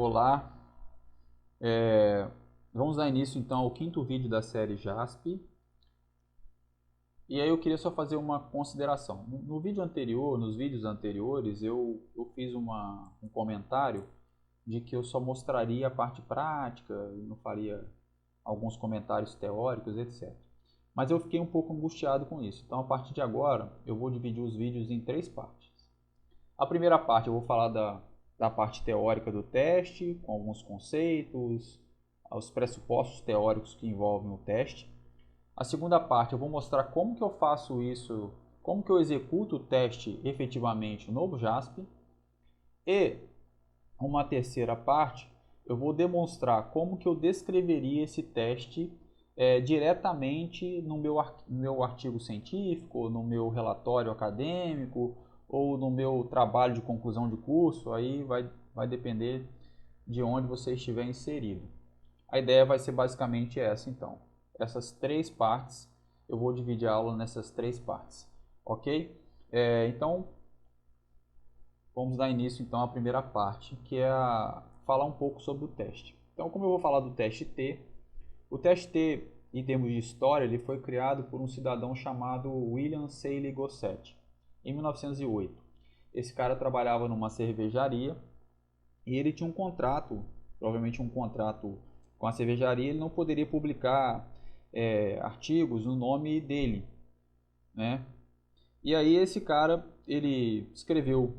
Olá, vamos dar início então ao quinto vídeo da série JASP. E aí eu queria só fazer uma consideração. No vídeo anterior, nos vídeos anteriores, eu fiz um comentário de que eu só mostraria a parte prática e não faria alguns comentários teóricos, etc. Mas eu fiquei um pouco angustiado com isso. Então, a partir de agora, eu vou dividir os vídeos em três partes. A primeira parte eu vou falar da parte teórica do teste, com alguns conceitos, os pressupostos teóricos que envolvem o teste. A segunda parte eu vou mostrar como que eu faço isso, como que eu executo o teste efetivamente no JASP. E uma terceira parte eu vou demonstrar como que eu descreveria esse teste diretamente no meu artigo científico, no meu relatório acadêmico ou no meu trabalho de conclusão de curso. Aí vai depender de onde você estiver inserido. A ideia vai ser basicamente essa, então. Essas três partes, eu vou dividir a aula nessas três partes, ok? Então, vamos dar início então à primeira parte, que é falar um pouco sobre o teste. Então, como eu vou falar do teste T, o teste T, em termos de história, ele foi criado por um cidadão chamado William Seeley Gosset, em 1908. Esse cara trabalhava numa cervejaria e ele tinha um contrato, provavelmente um contrato com a cervejaria. Ele não poderia publicar artigos no nome dele, né? E aí esse cara, ele escreveu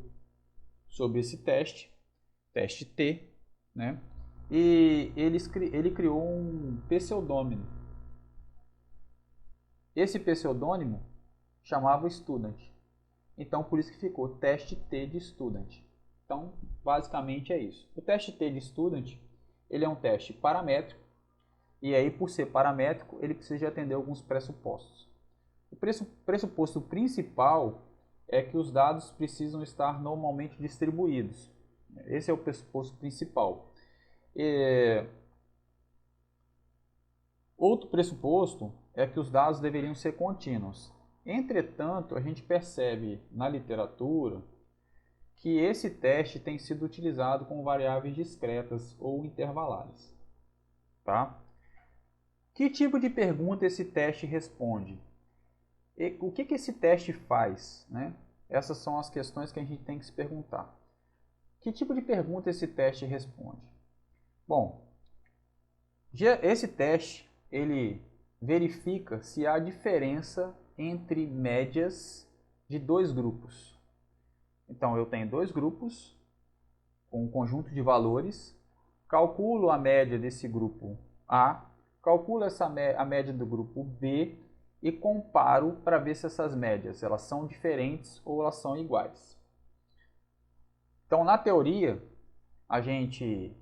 sobre esse teste T, né? E ele criou um pseudônimo. Esse pseudônimo chamava Student. Então, por isso que ficou teste T de Student. Então, basicamente é isso. O teste T de Student, ele é um teste paramétrico. E aí, por ser paramétrico, ele precisa de atender alguns pressupostos. O pressuposto principal é que os dados precisam estar normalmente distribuídos. Esse é o pressuposto principal. Outro pressuposto é que os dados deveriam ser contínuos. Entretanto, a gente percebe na literatura que esse teste tem sido utilizado com variáveis discretas ou intervalares. Tá? Que tipo de pergunta esse teste responde? E o que esse teste faz? Né? Essas são as questões que a gente tem que se perguntar. Que tipo de pergunta esse teste responde? Bom, esse teste ele verifica se há diferença entre médias de dois grupos. Então, eu tenho dois grupos com um conjunto de valores, calculo a média desse grupo A, calculo a média do grupo B e comparo para ver se essas médias elas são diferentes ou elas são iguais. Então, na teoria, a gente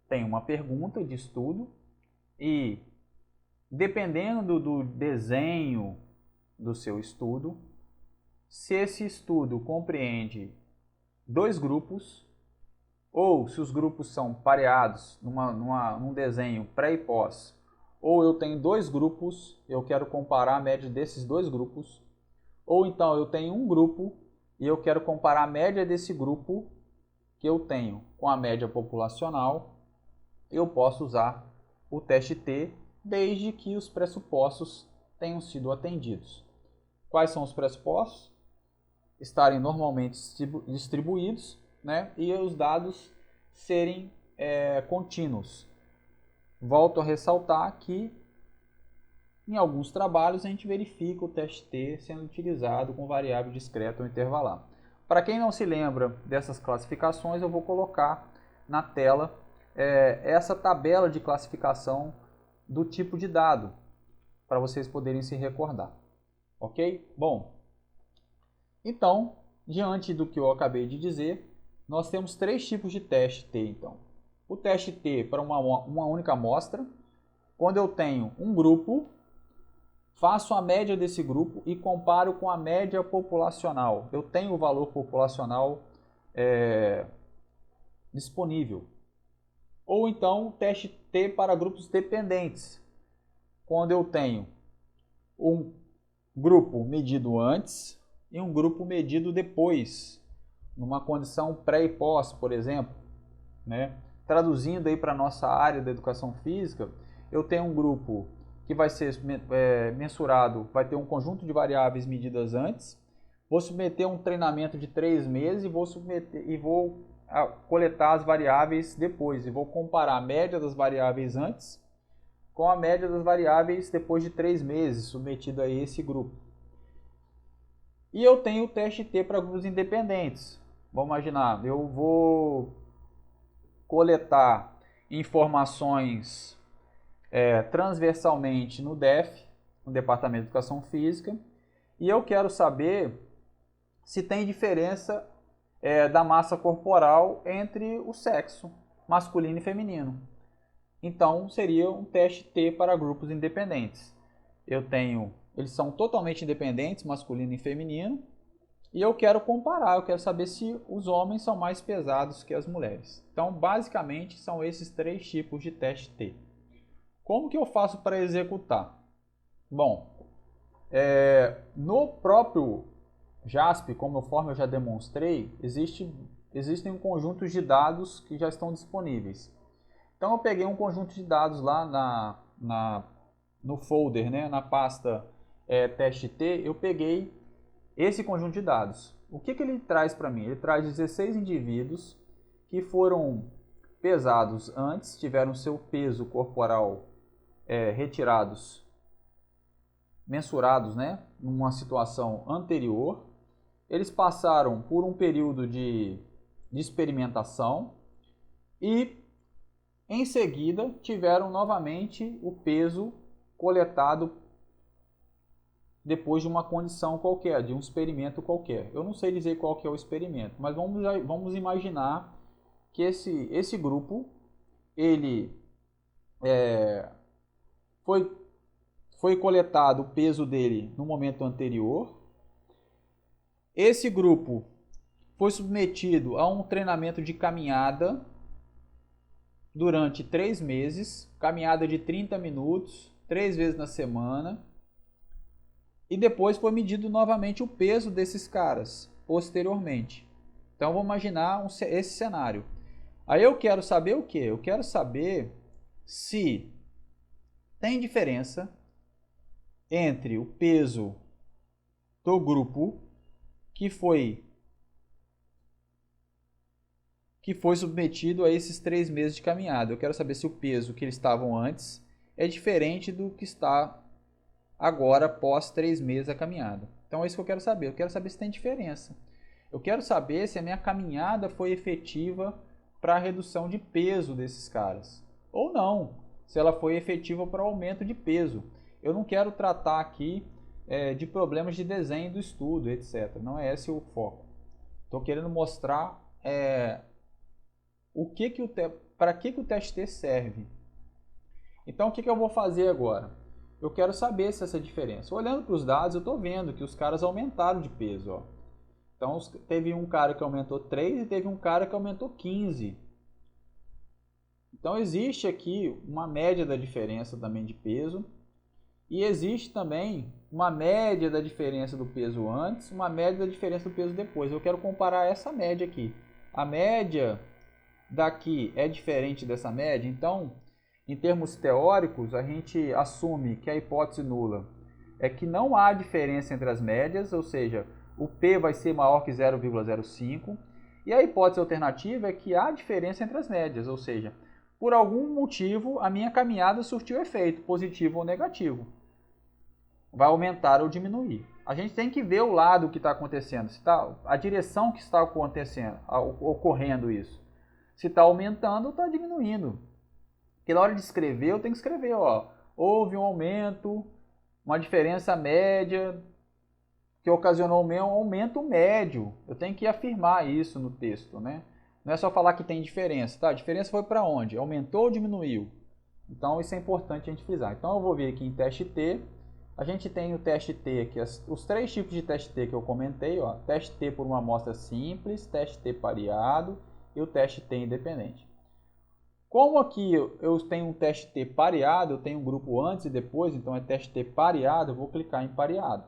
tem uma pergunta de estudo e, dependendo do desenho do seu estudo, se esse estudo compreende dois grupos, ou se os grupos são pareados num desenho pré e pós, ou eu tenho dois grupos, eu quero comparar a média desses dois grupos, ou então eu tenho um grupo e eu quero comparar a média desse grupo que eu tenho com a média populacional, eu posso usar o teste T, desde que os pressupostos tenham sido atendidos. Quais são os pressupostos? Estarem normalmente distribuídos, né? E os dados serem contínuos. Volto a ressaltar que em alguns trabalhos a gente verifica o teste T sendo utilizado com variável discreta ou intervalar. Para quem não se lembra dessas classificações, eu vou colocar na tela essa tabela de classificação do tipo de dado, para vocês poderem se recordar. Ok? Bom, então, diante do que eu acabei de dizer, nós temos três tipos de teste T. Então, o teste T para uma única amostra, quando eu tenho um grupo, faço a média desse grupo e comparo com a média populacional. Eu tenho o valor populacional disponível. Ou então, o teste T para grupos dependentes, quando eu tenho um grupo medido antes e um grupo medido depois, numa condição pré e pós, por exemplo, né? traduzindo aí para a nossa área da educação física, eu tenho um grupo que vai ser mensurado, vai ter um conjunto de variáveis medidas antes, vou submeter um treinamento de 3 meses e vou coletar as variáveis depois, e vou comparar a média das variáveis antes com a média das variáveis depois de 3 meses, submetido a esse grupo. E eu tenho o teste T para grupos independentes. Vamos imaginar, eu vou coletar informações transversalmente no DEF, no Departamento de Educação Física, e eu quero saber se tem diferença da massa corporal entre o sexo masculino e feminino. Então, seria um teste T para grupos independentes. Eles são totalmente independentes, masculino e feminino, e eu quero comparar, eu quero saber se os homens são mais pesados que as mulheres. Então, basicamente, são esses 3 tipos de teste T. Como que eu faço para executar? Bom, no próprio JASP, conforme eu já demonstrei, existem um conjunto de dados que já estão disponíveis. Então eu peguei um conjunto de dados lá no folder, né, na pasta teste T, eu peguei esse conjunto de dados. O que ele traz para mim? Ele traz 16 indivíduos que foram pesados antes, tiveram seu peso corporal retirados, mensurados, né, numa situação anterior. Eles passaram por um período de experimentação e, em seguida, tiveram novamente o peso coletado depois de uma condição qualquer, de um experimento qualquer. Eu não sei dizer qual que é o experimento, mas vamos imaginar que esse grupo ele foi coletado o peso dele no momento anterior. Esse grupo foi submetido a um treinamento de caminhada durante 3 meses, caminhada de 30 minutos, 3 vezes na semana, e depois foi medido novamente o peso desses caras, posteriormente. Então vamos imaginar esse cenário. Aí eu quero saber o quê? Eu quero saber se tem diferença entre o peso do grupo que foi submetido a esses 3 meses de caminhada. Eu quero saber se o peso que eles estavam antes é diferente do que está agora após 3 meses da caminhada. Então é isso que eu quero saber. Eu quero saber se tem diferença. Eu quero saber se a minha caminhada foi efetiva para a redução de peso desses caras. Ou não, se ela foi efetiva para o aumento de peso. Eu não quero tratar aqui de problemas de desenho do estudo, etc. Não é esse o foco. Estou querendo mostrar para que o teste T serve. Então o que eu vou fazer agora? Eu quero saber se essa diferença. Olhando para os dados, eu estou vendo que os caras aumentaram de peso. Ó. Então teve um cara que aumentou 3 e teve um cara que aumentou 15. Então existe aqui uma média da diferença também de peso. E existe também uma média da diferença do peso antes, uma média da diferença do peso depois. Eu quero comparar essa média aqui. A média daqui é diferente dessa média, então, em termos teóricos, a gente assume que a hipótese nula é que não há diferença entre as médias, ou seja, o P vai ser maior que 0,05, e a hipótese alternativa é que há diferença entre as médias, ou seja, por algum motivo a minha caminhada surtiu efeito, positivo ou negativo. Vai aumentar ou diminuir. A gente tem que ver o lado que está acontecendo, a direção que está acontecendo, ocorrendo isso. Se está aumentando ou está diminuindo. Porque na hora de escrever, eu tenho que escrever, houve um aumento, uma diferença média que ocasionou um aumento médio. Eu tenho que afirmar isso no texto, né? Não é só falar que tem diferença, tá? A diferença foi para onde? Aumentou ou diminuiu? Então isso é importante a gente frisar. Então eu vou vir aqui em teste T. A gente tem o teste T aqui, os 3 tipos de teste T que eu comentei, teste T por uma amostra simples, teste T pareado e o teste T independente. Como aqui eu tenho um teste T pareado, eu tenho um grupo antes e depois, então é teste T pareado, eu vou clicar em pareado.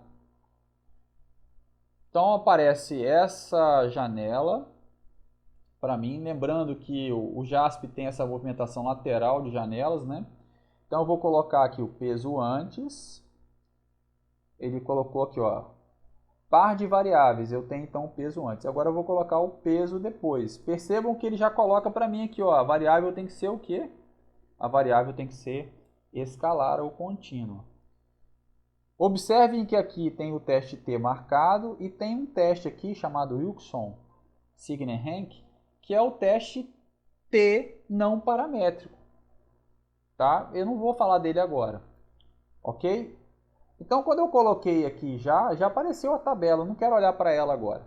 Então aparece essa janela para mim, lembrando que o JASP tem essa movimentação lateral de janelas, né? Então eu vou colocar aqui o peso antes, ele colocou aqui, ó, par de variáveis, eu tenho então o peso antes. Agora eu vou colocar o peso depois. Percebam que ele já coloca para mim aqui, ó, a variável tem que ser o quê? A variável tem que ser escalar ou contínua. Observem que aqui tem o teste T marcado e tem um teste aqui chamado Wilson Signer-Henke, que é o teste T não paramétrico. Tá? Eu não vou falar dele agora. Ok? Então, quando eu coloquei aqui já apareceu a tabela. Eu não quero olhar para ela agora.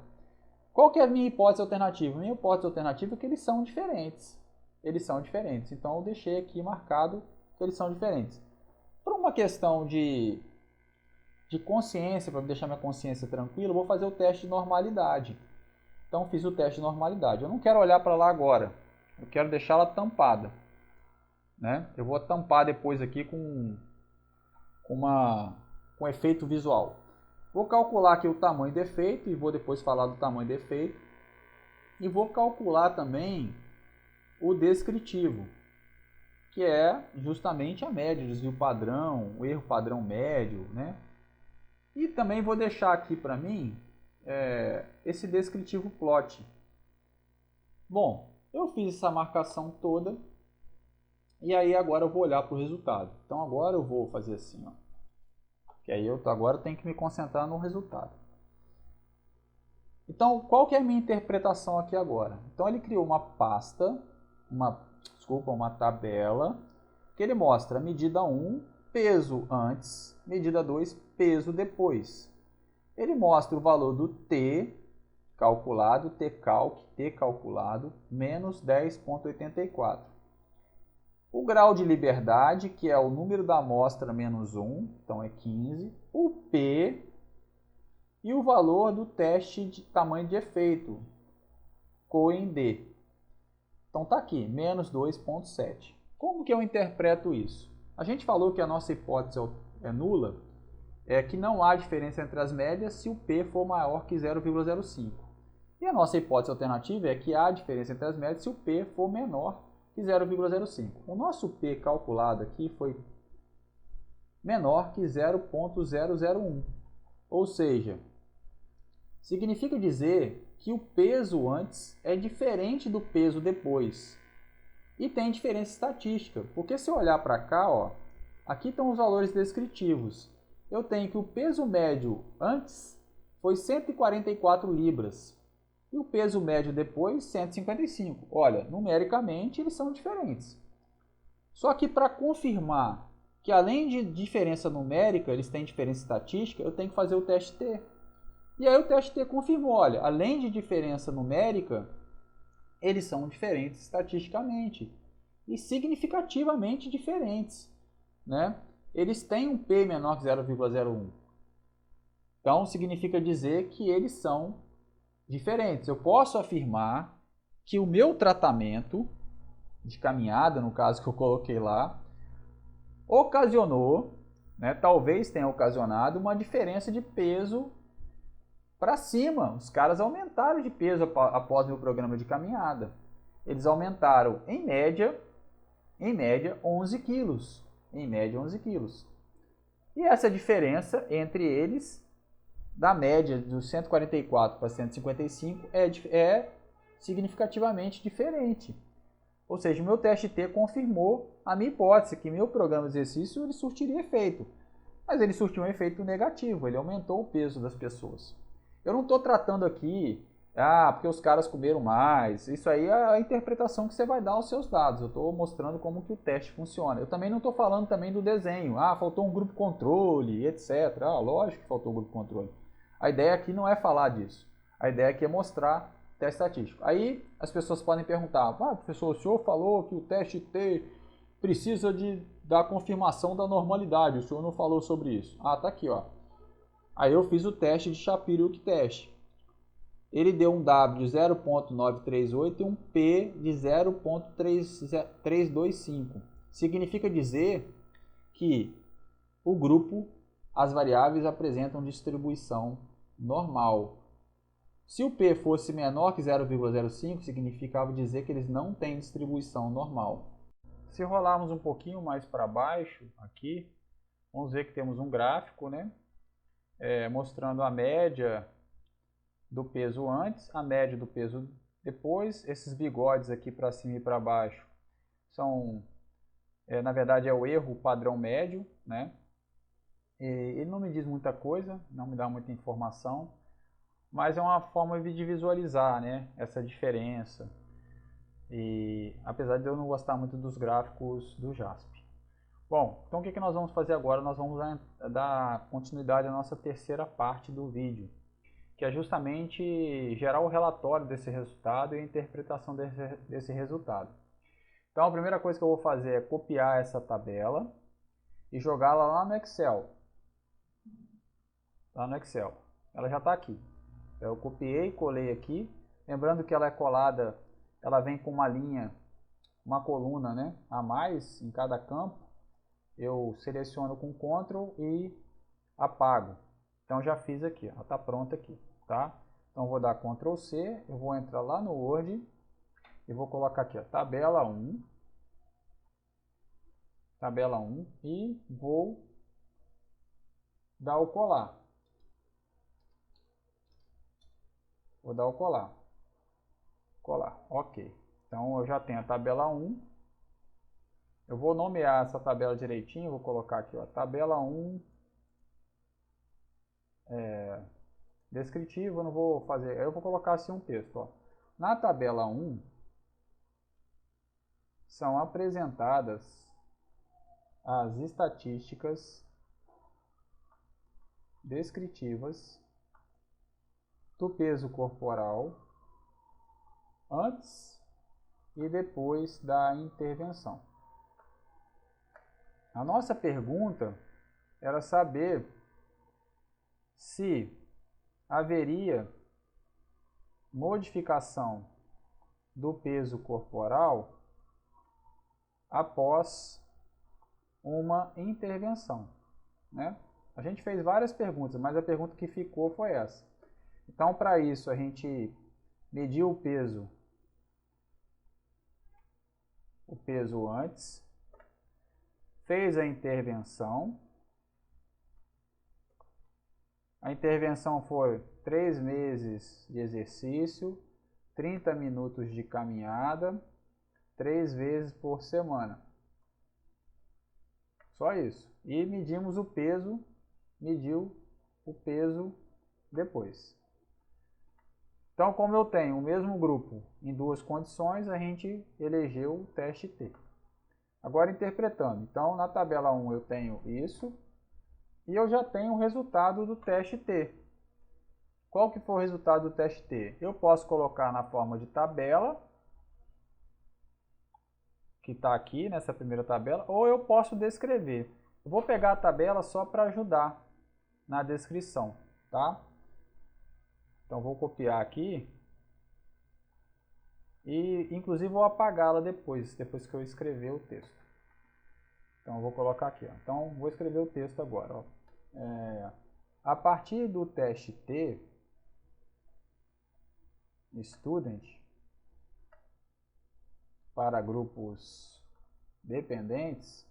Qual que é a minha hipótese alternativa? Minha hipótese alternativa é que eles são diferentes. Eles são diferentes. Então, eu deixei aqui marcado que eles são diferentes. Por uma questão de consciência, para deixar minha consciência tranquila, eu vou fazer o teste de normalidade. Então, fiz o teste de normalidade. Eu não quero olhar para lá agora. Eu quero deixá-la tampada. Né? Eu vou tampar depois aqui com efeito visual. Vou calcular aqui o tamanho do efeito e vou depois falar do tamanho do efeito. E vou calcular também o descritivo, que é justamente a média, o desvio padrão, o erro padrão médio, né? E também vou deixar aqui para mim esse descritivo plot. Bom, eu fiz essa marcação toda e aí agora eu vou olhar para o resultado. Então agora eu vou fazer assim, ó. Que aí agora eu tenho que me concentrar no resultado. Então, qual que é a minha interpretação aqui agora? Então ele criou uma pasta, uma tabela, que ele mostra medida 1, peso antes, medida 2, peso depois. Ele mostra o valor do T calculado, T calculado, menos 10,84. O grau de liberdade, que é o número da amostra menos 1, então é 15. O P e o valor do teste de tamanho de efeito, Cohen-D. Então está aqui, menos 2,7. Como que eu interpreto isso? A gente falou que a nossa hipótese é nula, é que não há diferença entre as médias se o P for maior que 0,05. E a nossa hipótese alternativa é que há diferença entre as médias se o P for menor que 0,05. O nosso P calculado aqui foi menor que 0,001. Ou seja, significa dizer que o peso antes é diferente do peso depois. E tem diferença estatística, porque se eu olhar para cá, ó, aqui estão os valores descritivos. Eu tenho que o peso médio antes foi 144 libras e o peso médio depois 155. Olha, numericamente eles são diferentes. Só que para confirmar que além de diferença numérica, eles têm diferença estatística, eu tenho que fazer o teste T. E aí o teste T confirmou, olha, além de diferença numérica, eles são diferentes estatisticamente e significativamente diferentes, né? Eles têm um P menor que 0,01. Então, significa dizer que eles são diferentes. Eu posso afirmar que o meu tratamento de caminhada, no caso que eu coloquei lá, ocasionou, né, talvez tenha ocasionado uma diferença de peso para cima. Os caras aumentaram de peso após meu programa de caminhada. Eles aumentaram, em média 11 quilos. Em média, 11 quilos. E essa diferença entre eles, da média dos 144 para 155, é significativamente diferente. Ou seja, o meu teste T confirmou a minha hipótese, que meu programa de exercício ele surtiria efeito. Mas ele surtiu um efeito negativo, ele aumentou o peso das pessoas. Eu não estou tratando aqui, porque os caras comeram mais. Isso aí é a interpretação que você vai dar aos seus dados. Eu estou mostrando como que o teste funciona. Eu também não estou falando também do desenho. Faltou um grupo controle, etc. Lógico que faltou um grupo controle. A ideia aqui não é falar disso. A ideia aqui é mostrar teste estatístico. Aí as pessoas podem perguntar, professor, o senhor falou que o teste T precisa da confirmação da normalidade. O senhor não falou sobre isso. Tá aqui, ó. Aí eu fiz o teste de Shapiro-Wilk teste. Ele deu um W de 0,938 e um P de 0,325. Significa dizer que o grupo, as variáveis apresentam distribuição normal. Se o P fosse menor que 0,05, significava dizer que eles não têm distribuição normal. Se rolarmos um pouquinho mais para baixo, aqui, vamos ver que temos um gráfico, né? Mostrando a média do peso antes, a média do peso depois. Esses bigodes aqui para cima e para baixo são, na verdade, é o erro padrão médio, né? Ele não me diz muita coisa, não me dá muita informação, mas é uma forma de visualizar, né, essa diferença. E apesar de eu não gostar muito dos gráficos do JASP. Bom, então o que nós vamos fazer agora? Nós vamos dar continuidade à nossa terceira parte do vídeo, que é justamente gerar o relatório desse resultado e a interpretação desse resultado. Então a primeira coisa que eu vou fazer é copiar essa tabela e jogá-la lá no Excel. Ela já está aqui. Eu copiei, colei aqui. Lembrando que ela é colada, ela vem com uma linha, uma coluna, né, a mais em cada campo. Eu seleciono com Ctrl e apago. Então já fiz aqui, ela está pronta aqui, tá? Então vou dar Ctrl C, eu vou entrar lá no Word e vou colocar aqui, ó, tabela 1 e vou dar o colar. Vou dar o colar. Ok. Então eu já tenho a tabela 1. Eu vou nomear essa tabela direitinho, vou colocar aqui, ó, tabela 1 descritivo, eu não vou fazer, eu vou colocar assim um texto, ó. Na tabela 1 são apresentadas as estatísticas descritivas do peso corporal antes e depois da intervenção. A nossa pergunta era saber se haveria modificação do peso corporal após uma intervenção, né? A gente fez várias perguntas, mas a pergunta que ficou foi essa. Então, para isso, a gente mediu o peso antes, fez a intervenção. A intervenção foi 3 meses de exercício, 30 minutos de caminhada, 3 vezes por semana. Só isso. E medimos o peso, mediu o peso depois. Então, como eu tenho o mesmo grupo em duas condições, a gente elegeu o teste T. Agora interpretando. Então, na tabela 1 eu tenho isso e eu já tenho o resultado do teste T. Qual que foi o resultado do teste T? Eu posso colocar na forma de tabela, que está aqui nessa primeira tabela, ou eu posso descrever. Eu vou pegar a tabela só para ajudar na descrição, tá? Então vou copiar aqui e inclusive vou apagá-la depois que eu escrever o texto. Então eu vou colocar aqui, ó. Então vou escrever o texto agora, ó. A partir do teste T, student, para grupos dependentes,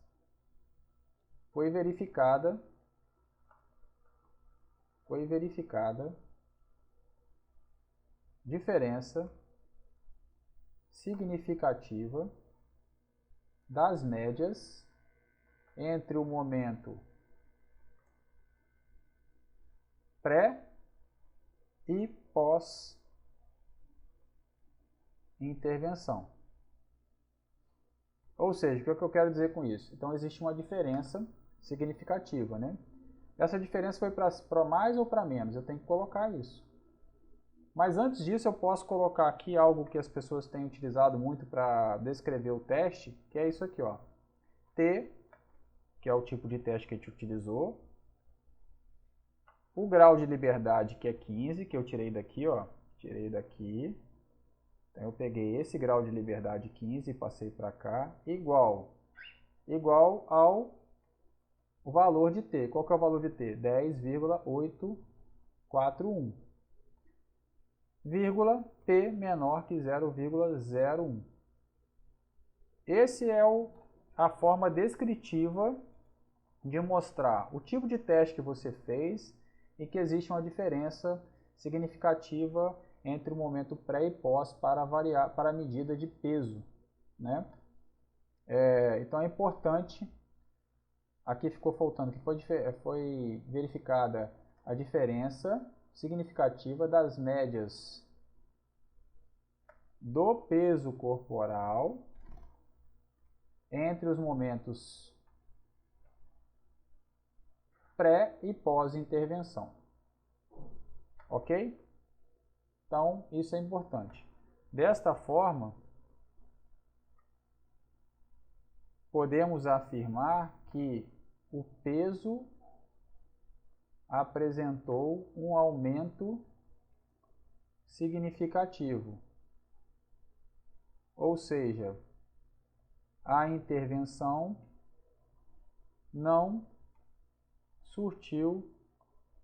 foi verificada diferença significativa das médias entre o momento pré e pós intervenção. Ou seja, o que eu quero dizer com isso? Então existe uma diferença significativa, né? Essa diferença foi para mais ou para menos, eu tenho que colocar isso. Mas antes disso eu posso colocar aqui algo que as pessoas têm utilizado muito para descrever o teste, que é isso aqui, ó. T, que é o tipo de teste que a gente utilizou. O grau de liberdade, que é 15, que eu tirei daqui, ó. Tirei daqui. Então eu peguei esse grau de liberdade 15 e passei para cá, igual ao valor de T. Qual que é o valor de T? 10,841. P menor que 0,01. Esse é a forma descritiva de mostrar o tipo de teste que você fez e que existe uma diferença significativa entre o momento pré e pós para a medida de peso, né? Então é importante, aqui ficou faltando, que foi verificada a diferença significativa das médias do peso corporal entre os momentos pré e pós-intervenção. Ok? Então, isso é importante. Desta forma, podemos afirmar que o peso apresentou um aumento significativo. Ou seja, a intervenção não surtiu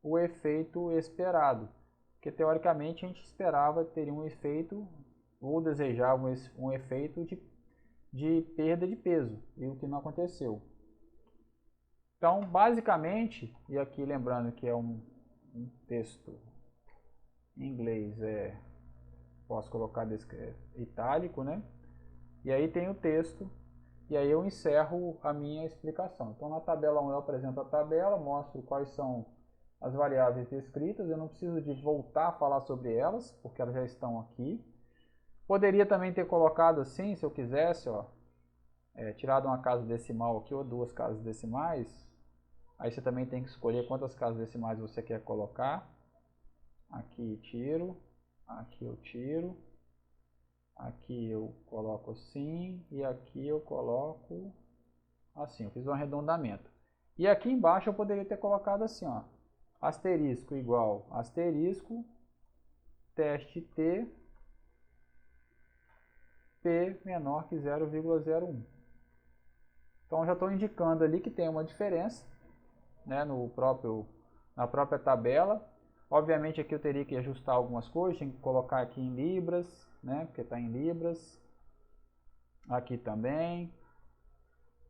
o efeito esperado, porque teoricamente a gente esperava ter um efeito, ou desejava um efeito de perda de peso, e o que não aconteceu. Então, basicamente, e aqui lembrando que é um texto em inglês, posso colocar itálico, né? E aí tem o texto, e aí eu encerro a minha explicação. Então, na tabela 1 eu apresento a tabela, mostro quais são as variáveis descritas, eu não preciso de voltar a falar sobre elas, porque elas já estão aqui. Poderia também ter colocado assim, se eu quisesse, tirado uma casa decimal aqui ou duas casas decimais. Aí você também tem que escolher quantas casas decimais você quer colocar. Aqui tiro, aqui eu tiro, aqui eu coloco assim e aqui eu coloco assim. Eu fiz um arredondamento. E aqui embaixo eu poderia ter colocado assim, ó, asterisco igual asterisco, teste T, P menor que 0,01. Então já estou indicando ali que tem uma diferença, né, na própria tabela. Obviamente aqui eu teria que ajustar algumas coisas, tem que colocar aqui em libras, né, porque está em libras. Aqui também.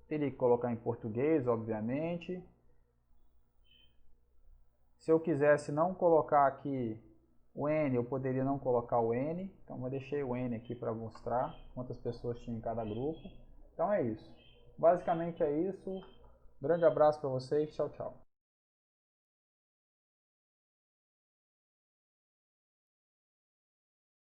Teria que colocar em português, obviamente. Se eu quisesse não colocar aqui o N, eu poderia não colocar o N. Então eu deixei o N aqui para mostrar quantas pessoas tinha em cada grupo. Então é isso. Basicamente é isso. Grande abraço para vocês. Tchau, tchau.